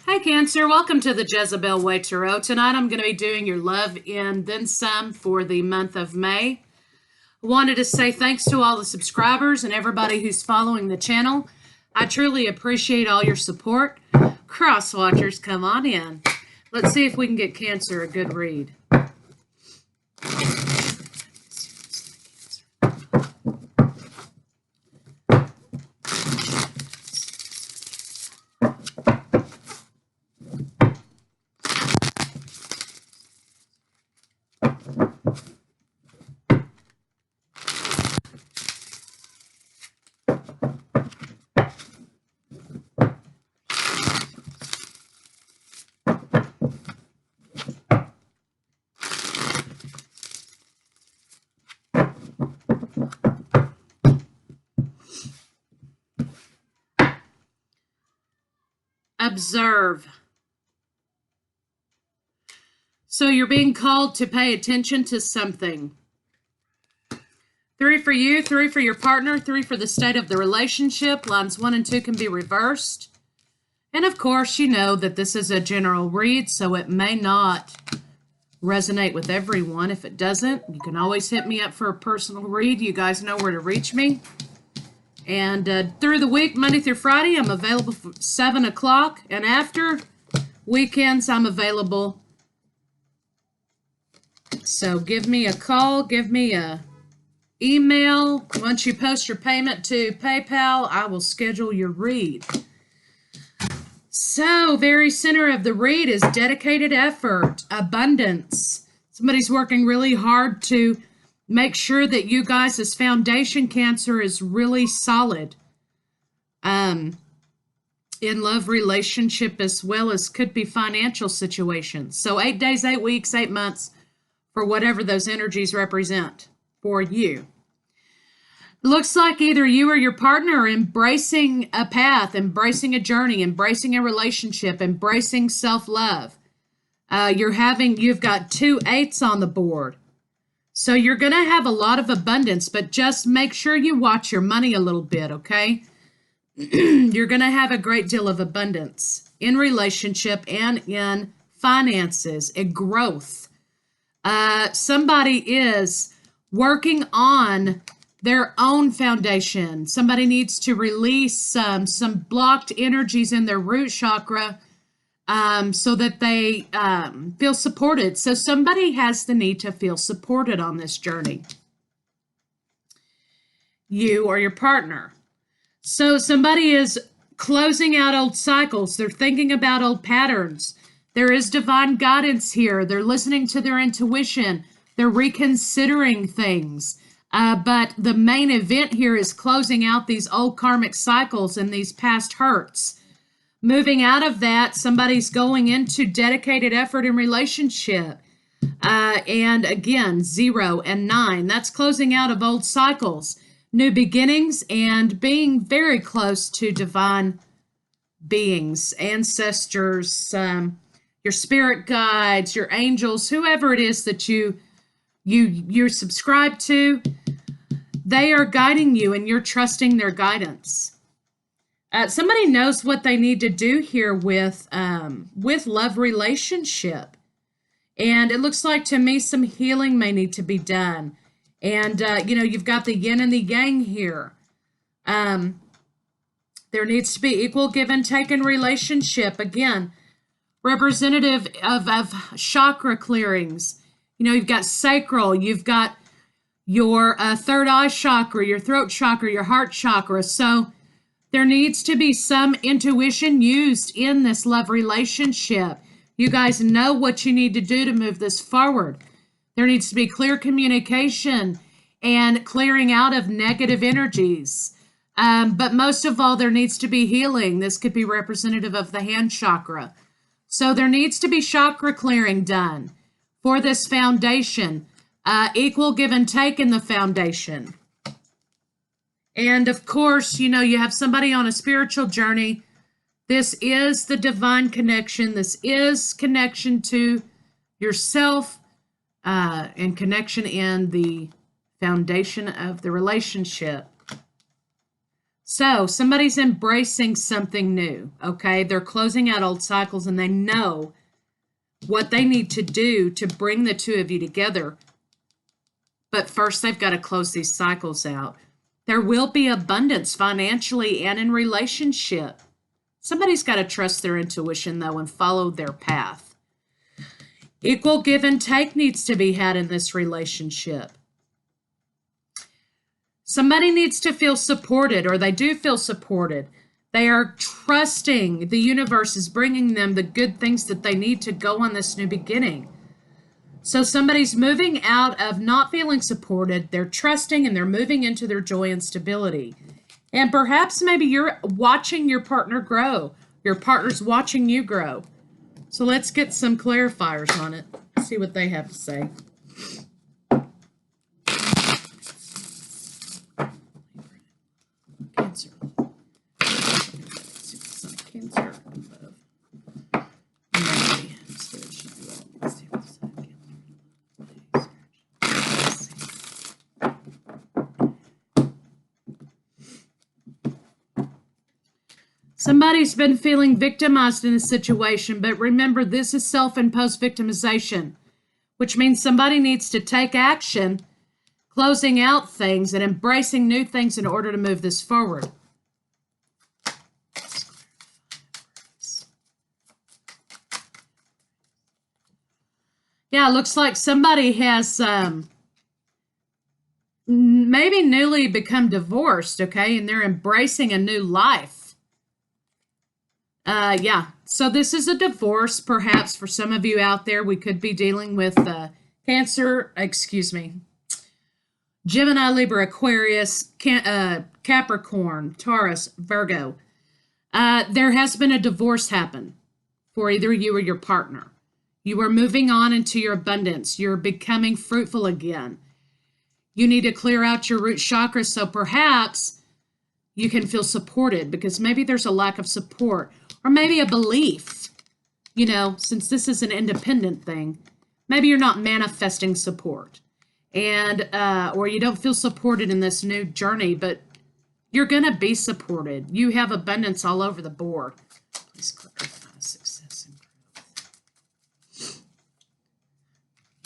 Hi Cancer, welcome to the Jezebel Way Tarot. Tonight I'm going to be doing your love and then some for the month of May. I wanted to say thanks to all the subscribers and everybody who's following the channel. I truly appreciate all your support. Cross watchers, come on in. Let's see if we can get Cancer a good read. Observe. So you're being called to pay attention to something. 3 for you, 3 for your partner, 3 for the state of the relationship. Lines 1 and 2 can be reversed. And of course, you know that this is a general read, so it may not resonate with everyone. If it doesn't, you can always hit me up for a personal read. You guys know where to reach me. And through the week, Monday through Friday, I'm available for 7 o'clock. And after weekends, I'm available. So give me a call, give me a email. Once you post your payment to PayPal, I will schedule your read. So, very center of the read is dedicated effort, abundance. Somebody's working really hard to make sure that you guys' foundation, Cancer, is really solid. In love, relationship, as well as could be financial situations. So 8 days, 8 weeks, 8 months for whatever those energies represent for you. Looks like either you or your partner are embracing a path, embracing a journey, embracing a relationship, embracing self-love. You've got 2 8s on the board. So you're going to have a lot of abundance, but just make sure you watch your money a little bit, okay? You're going to have a great deal of abundance in relationship and in finances and growth. Somebody is working on their own foundation. Somebody needs to release some blocked energies in their root chakra so that they feel supported. So somebody has the need to feel supported on this journey. You or your partner. So somebody is closing out old cycles. They're thinking about old patterns. There is divine guidance here. They're listening to their intuition. They're reconsidering things. But the main event here is closing out these old karmic cycles and these past hurts. Moving out of that, somebody's going into dedicated effort in relationship. And again, 0 and 9. That's closing out of old cycles, new beginnings, and being very close to divine beings, ancestors, your spirit guides, your angels, whoever it is that you're subscribed to. They are guiding you and you're trusting their guidance. Somebody knows what they need to do here with love relationship. And it looks like to me some healing may need to be done. And, you've got the yin and the yang here. There needs to be equal give and take in relationship. Again, representative of chakra clearings. You've got sacral, you've got your third eye chakra, your throat chakra, your heart chakra. So there needs to be some intuition used in this love relationship. You guys know what you need to do to move this forward. There needs to be clear communication and clearing out of negative energies. But most of all, there needs to be healing. This could be representative of the hand chakra. So there needs to be chakra clearing done for this foundation. Equal give and take in the foundation. And of course, you have somebody on a spiritual journey. This is the divine connection. This is connection to yourself and connection in the foundation of the relationship. So somebody's embracing something new, okay? They're closing out old cycles and they know what they need to do to bring the two of you together. But first, they've got to close these cycles out. There will be abundance financially and in relationship. Somebody's got to trust their intuition, though, and follow their path. Equal give and take needs to be had in this relationship. Somebody needs to feel supported, or they do feel supported. They are trusting the universe is bringing them the good things that they need to go on this new beginning. So somebody's moving out of not feeling supported. They're trusting and they're moving into their joy and stability. And perhaps maybe you're watching your partner grow. Your partner's watching you grow. So let's get some clarifiers on it. See what they have to say. Cancer. Cancer. Somebody's been feeling victimized in a situation, but remember, this is self-imposed victimization, which means somebody needs to take action, closing out things and embracing new things in order to move this forward. Yeah, it looks like somebody has maybe newly become divorced, okay, and they're embracing a new life. Yeah, so this is a divorce, perhaps for some of you out there. We could be dealing with Gemini, Libra, Aquarius, Capricorn, Taurus, Virgo. There has been a divorce happen for either you or your partner. You are moving on into your abundance. You're becoming fruitful again. You need to clear out your root chakra, so perhaps you can feel supported, because maybe there's a lack of support, or maybe a belief, since this is an independent thing, maybe you're not manifesting support, and or you don't feel supported in this new journey, but you're going to be supported. You have abundance all over the board. Please clarify success and growth.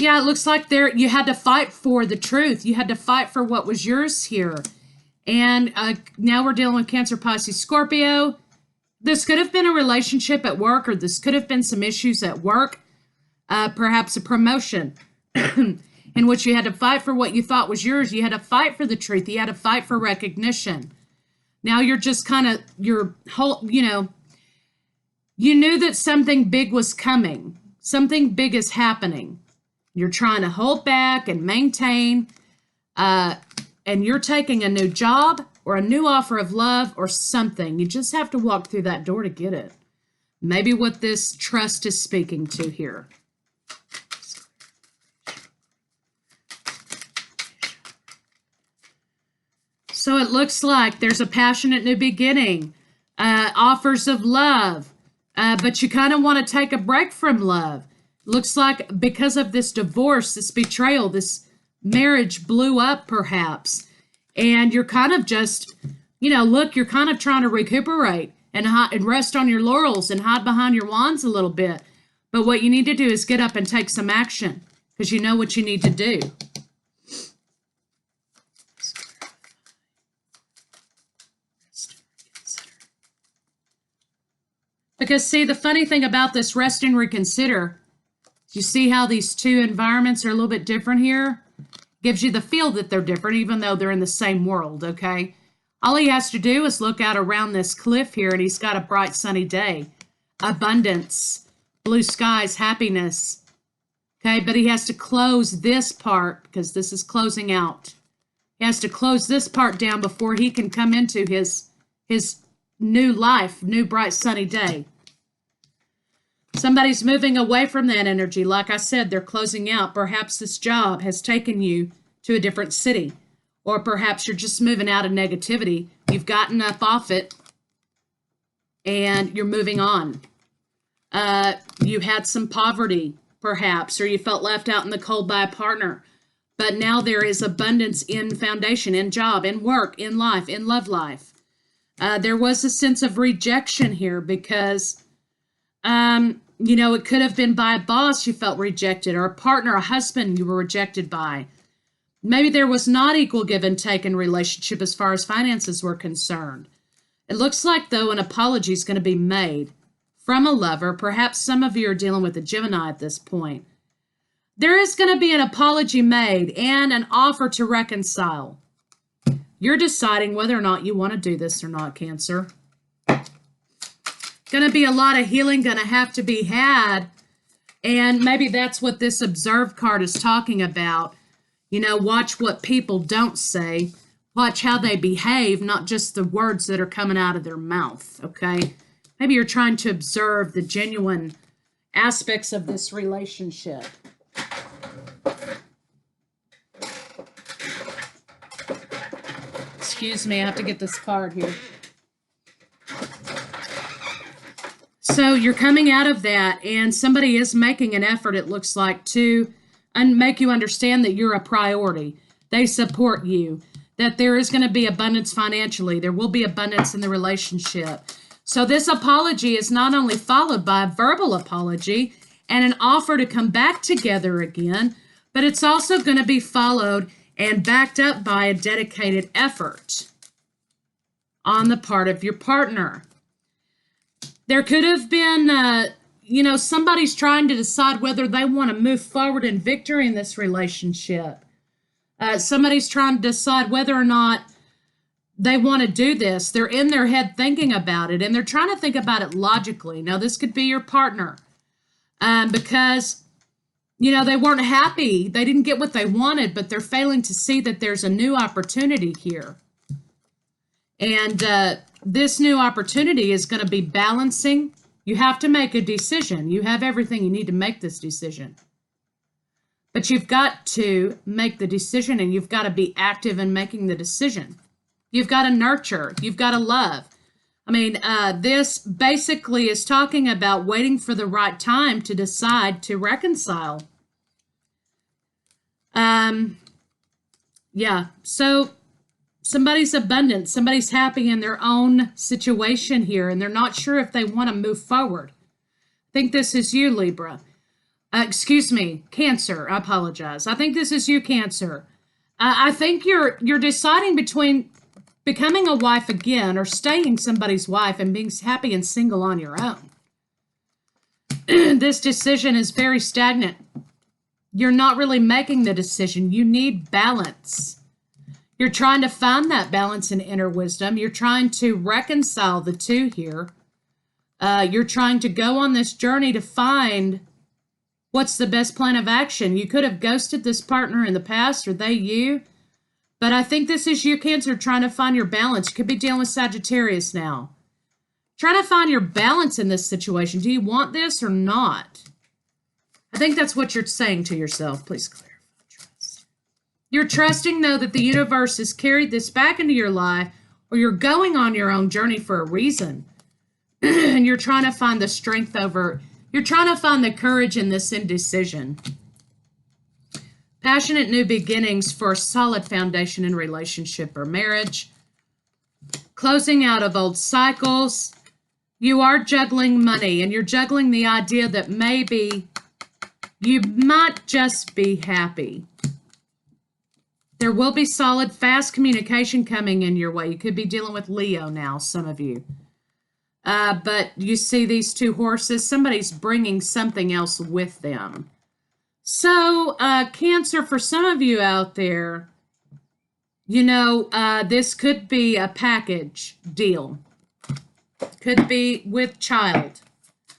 Yeah, it looks like you had to fight for the truth. You had to fight for what was yours here. And now we're dealing with Cancer, Pisces, Scorpio. This could have been a relationship at work, or this could have been some issues at work, perhaps a promotion in which you had to fight for what you thought was yours. You had to fight for the truth. You had to fight for recognition. Now you're just you knew that something big was coming. Something big is happening. You're trying to hold back and maintain, and you're taking a new job or a new offer of love or something. You just have to walk through that door to get it. Maybe what this trust is speaking to here. So it looks like there's a passionate new beginning, offers of love, but you kind of want to take a break from love. Looks like because of this divorce, this betrayal, this marriage blew up perhaps. And you're kind of just, you're kind of trying to recuperate and rest on your laurels and hide behind your wands a little bit. But what you need to do is get up and take some action, because you know what you need to do. Because see, the funny thing about this rest and reconsider, you see how these two environments are a little bit different here? Gives you the feel that they're different, even though they're in the same world, okay? All he has to do is look out around this cliff here, and he's got a bright, sunny day. Abundance, blue skies, happiness, okay? But he has to close this part, because this is closing out. He has to close this part down before he can come into his new life, new, bright, sunny day. Somebody's moving away from that energy. Like I said, they're closing out. Perhaps this job has taken you to a different city, or perhaps you're just moving out of negativity. You've gotten up off it and you're moving on. You had some poverty, perhaps, or you felt left out in the cold by a partner. But now there is abundance in foundation, in job, in work, in life, in love life. There was a sense of rejection here because, it could have been by a boss you felt rejected, or a partner, a husband you were rejected by. Maybe there was not equal give and take in relationship as far as finances were concerned. It looks like, though, an apology is going to be made from a lover. Perhaps some of you are dealing with a Gemini at this point. There is going to be an apology made and an offer to reconcile. You're deciding whether or not you want to do this or not, Cancer. Going to be a lot of healing going to have to be had. And maybe that's what this Observe card is talking about. Watch what people don't say. Watch how they behave, not just the words that are coming out of their mouth, okay? Maybe you're trying to observe the genuine aspects of this relationship. Excuse me, I have to get this card here. So you're coming out of that, and somebody is making an effort, it looks like, to make you understand that you're a priority. They support you, that there is going to be abundance financially. There will be abundance in the relationship. So this apology is not only followed by a verbal apology and an offer to come back together again, but it's also going to be followed and backed up by a dedicated effort on the part of your partner. There could have been, somebody's trying to decide whether they want to move forward in victory in this relationship. Somebody's trying to decide whether or not they want to do this. They're in their head thinking about it, and they're trying to think about it logically. Now, this could be your partner because, they weren't happy. They didn't get what they wanted, but they're failing to see that there's a new opportunity here. And this new opportunity is going to be balancing. You have to make a decision. You have everything you need to make this decision. But you've got to make the decision, and you've got to be active in making the decision. You've got to nurture. You've got to love. This basically is talking about waiting for the right time to decide to reconcile. So somebody's abundant. Somebody's happy in their own situation here, and they're not sure if they want to move forward. I think this is you, Libra. Cancer. I apologize. I think this is you, Cancer. I think you're deciding between becoming a wife again or staying somebody's wife and being happy and single on your own. This decision is very stagnant. You're not really making the decision. You need balance. You're trying to find that balance in inner wisdom. You're trying to reconcile the two here. You're trying to go on this journey to find what's the best plan of action. You could have ghosted this partner in the past, or they you. But I think this is you, Cancer, trying to find your balance. You could be dealing with Sagittarius now. Trying to find your balance in this situation. Do you want this or not? I think that's what you're saying to yourself. Please clarify. Trust. You're trusting, though, that the universe has carried this back into your life, or you're going on your own journey for a reason. And you're trying to find the strength over, you're trying to find the courage in this indecision. Passionate new beginnings for a solid foundation in relationship or marriage. Closing out of old cycles. You are juggling money, and you're juggling the idea that maybe you might just be happy. There will be solid, fast communication coming in your way. You could be dealing with Leo now, some of you. But you see these two horses. Somebody's bringing something else with them. So, Cancer, for some of you out there, this could be a package deal. Could be with child.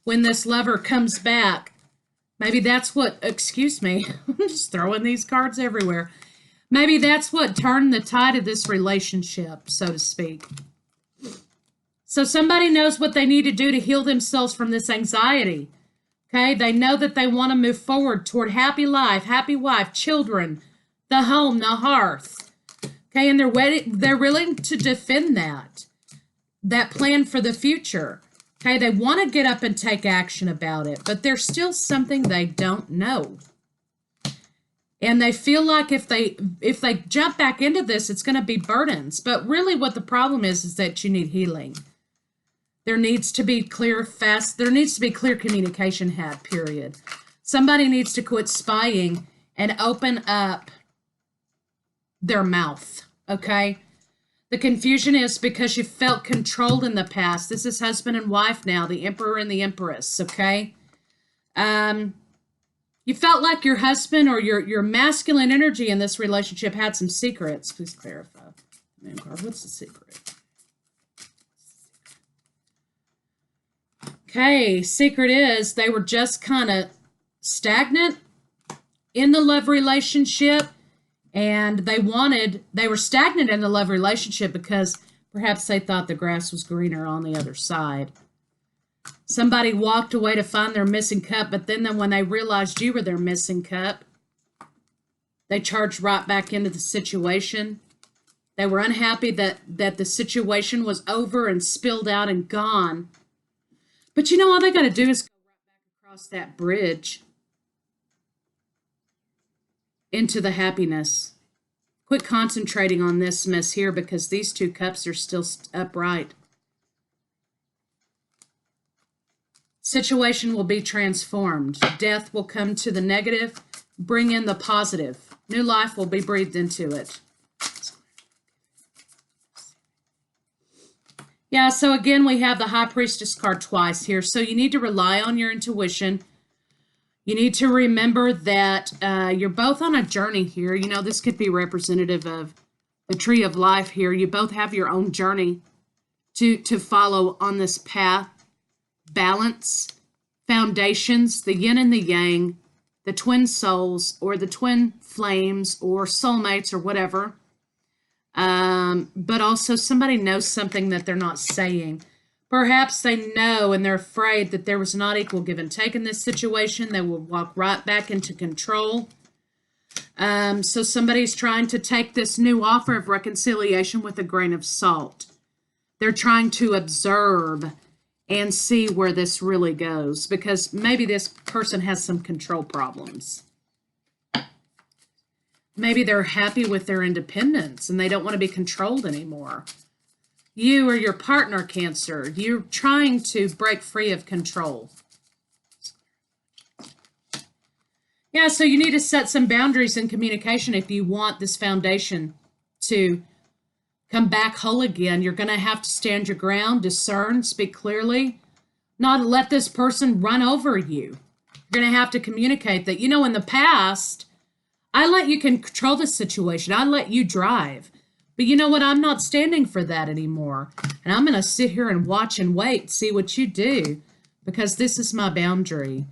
When this lover comes back, maybe that's what, I'm just throwing these cards everywhere. Maybe that's what turned the tide of this relationship, so to speak. So somebody knows what they need to do to heal themselves from this anxiety. Okay, they know that they want to move forward toward happy life, happy wife, children, the home, the hearth. Okay, and they're willing to defend that plan for the future. Okay, they want to get up and take action about it, but there's still something they don't know. And they feel like if they jump back into this, it's going to be burdens. But really what the problem is that you need healing. There needs to be clear communication had, period. Somebody needs to quit spying and open up their mouth, okay? The confusion is because you felt controlled in the past. This is husband and wife now, the emperor and the empress, okay? You felt like your husband or your masculine energy in this relationship had some secrets. Please clarify. Man card, what's the secret? Okay, secret is they were just kind of stagnant in the love relationship, and they were stagnant in the love relationship because perhaps they thought the grass was greener on the other side. Somebody walked away to find their missing cup, but then when they realized you were their missing cup, they charged right back into the situation. They were unhappy that the situation was over and spilled out and gone. But you know, all they got to do is go right back across that bridge into the happiness. Quit concentrating on this mess here because these two cups are still upright. Situation will be transformed. Death will come to the negative. Bring in the positive. New life will be breathed into it. Yeah, so again, we have the High Priestess card twice here. So you need to rely on your intuition. You need to remember that you're both on a journey here. You know, this could be representative of the Tree of Life here. You both have your own journey to follow on this path. Balance, foundations, the yin and the yang, the twin souls or the twin flames or soulmates or whatever. But also somebody knows something that they're not saying. Perhaps they know and they're afraid that there was not equal give and take in this situation. They will walk right back into control. So somebody's trying to take this new offer of reconciliation with a grain of salt. They're trying to observe and see where this really goes, because maybe this person has some control problems. Maybe they're happy with their independence and they don't want to be controlled anymore. You or your partner, Cancer, you're trying to break free of control. Yeah, so you need to set some boundaries in communication if you want this foundation to come back whole again. You're going to have to stand your ground, discern, speak clearly, not let this person run over you. You're going to have to communicate that, you know, in the past, I let you control the situation. I let you drive. But you know what? I'm not standing for that anymore. And I'm going to sit here and watch and wait, see what you do, because this is my boundary.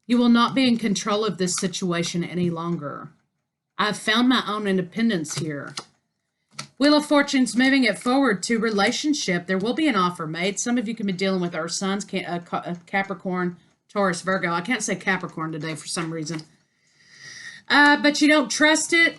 You will not be in control of this situation any longer. I've found my own independence here. Wheel of Fortune's moving it forward to relationship. There will be an offer made. Some of you can be dealing with Earth signs, Capricorn, Taurus, Virgo. I can't say Capricorn today for some reason. But you don't trust it.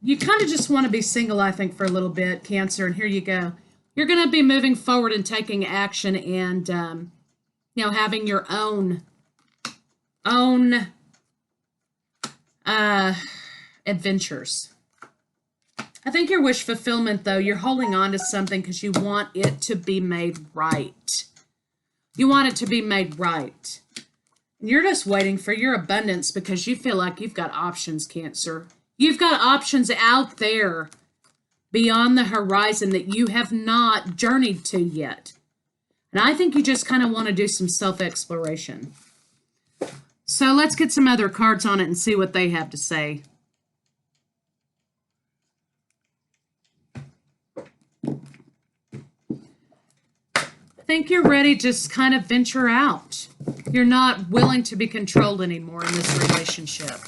You kind of just want to be single, I think, for a little bit, Cancer. And here you go. You're going to be moving forward and taking action and, you know, having your own adventures. I think your wish fulfillment, though, you're holding on to something because you want it to be made right. You want it to be made right. And you're just waiting for your abundance because you feel like you've got options, Cancer. You've got options out there beyond the horizon that you have not journeyed to yet. And I think you just kind of want to do some self-exploration. So let's get some other cards on it and see what they have to say. I think you're ready to just kind of venture out. You're not willing to be controlled anymore in this relationship.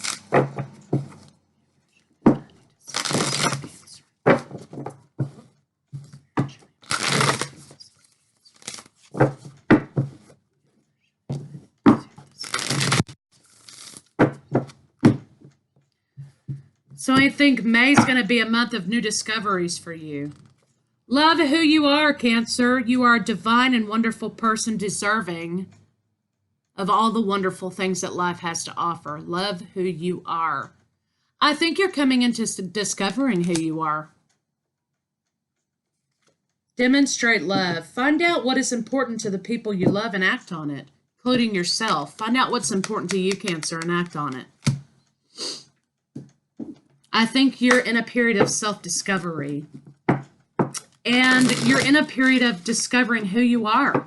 So I think May's going to be a month of new discoveries for you. Love who you are, Cancer. You are a divine and wonderful person deserving of all the wonderful things that life has to offer. Love who you are. I think you're coming into discovering who you are. Demonstrate love. Find out what is important to the people you love and act on it, including yourself. Find out what's important to you, Cancer, and act on it. I think you're in a period of self-discovery. And you're in a period of discovering who you are.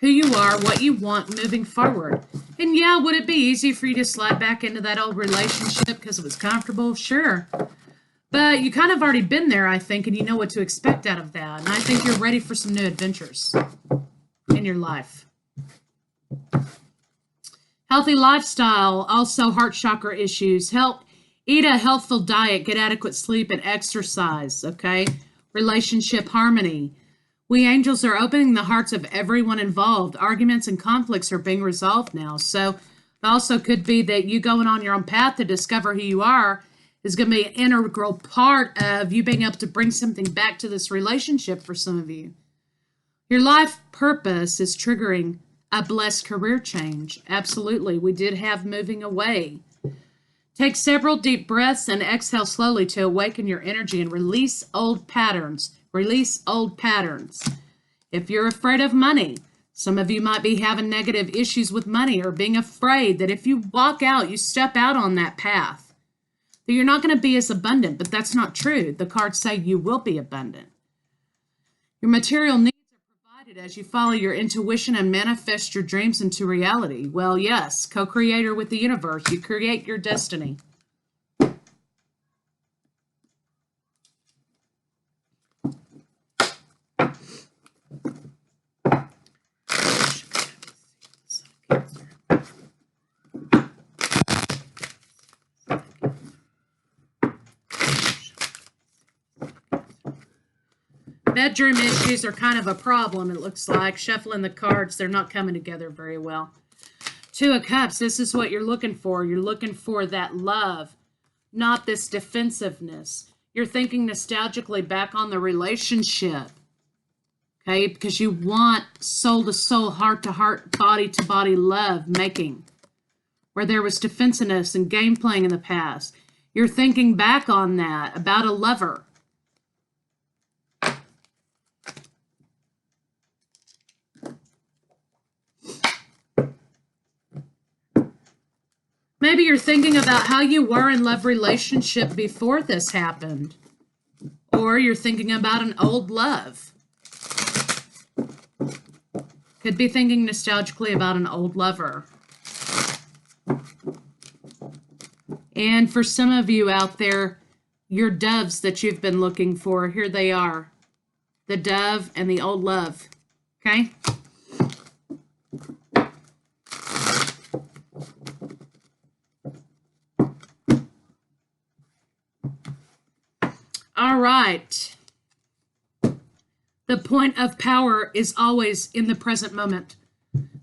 Who you are, what you want moving forward. And yeah, would it be easy for you to slide back into that old relationship because it was comfortable? Sure. But you kind of already been there, I think, and you know what to expect out of that. And I think you're ready for some new adventures in your life. Healthy lifestyle, also heart chakra issues. Eat a healthful diet, get adequate sleep, and exercise, okay? Relationship harmony. We angels are opening the hearts of everyone involved. Arguments and conflicts are being resolved now. So it also could be that you going on your own path to discover who you are is going to be an integral part of you being able to bring something back to this relationship for some of you. Your life purpose is triggering a blessed career change. Absolutely. We did have moving away. Take several deep breaths and exhale slowly to awaken your energy and release old patterns. Release old patterns. If you're afraid of money, some of you might be having negative issues with money or being afraid that if you walk out, you step out on that path, that you're not going to be as abundant, but that's not true. The cards say you will be abundant. Your material needs are provided as you follow your intuition and manifest your dreams into reality. Well, yes, co-creator with the universe. You create your destiny. Bedroom issues are kind of a problem, it looks like. Shuffling the cards, they're not coming together very well. Two of Cups, this is what you're looking for. You're looking for that love, not this defensiveness. You're thinking nostalgically back on the relationship, okay? Because you want soul to soul, heart to heart, body to body love making, where there was defensiveness and game playing in the past. You're thinking back on that, about a lover. Maybe you're thinking about how you were in love relationship before this happened. Or you're thinking about an old love. Could be thinking nostalgically about an old lover. And for some of you out there, your doves that you've been looking for, here they are. The dove and the old love. Okay? All right. The point of power is always in the present moment.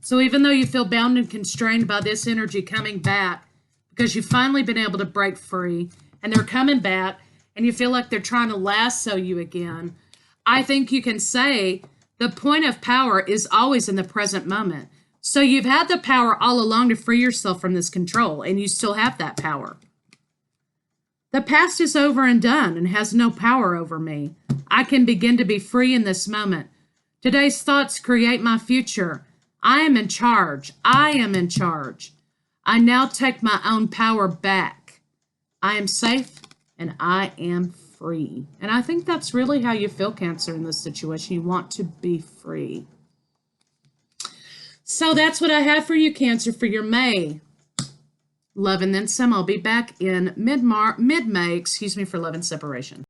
So even though you feel bound and constrained by this energy coming back, because you've finally been able to break free, and they're coming back, and you feel like they're trying to lasso you again, I think you can say the point of power is always in the present moment. So you've had the power all along to free yourself from this control, and you still have that power. The past is over and done and has no power over me. I can begin to be free in this moment. Today's thoughts create my future. I am in charge. I am in charge. I now take my own power back. I am safe and I am free. And I think that's really how you feel, Cancer, in this situation. You want to be free. So that's what I have for you, Cancer, for your May. Love and then some. I'll be back in mid-May, for Love and Separation.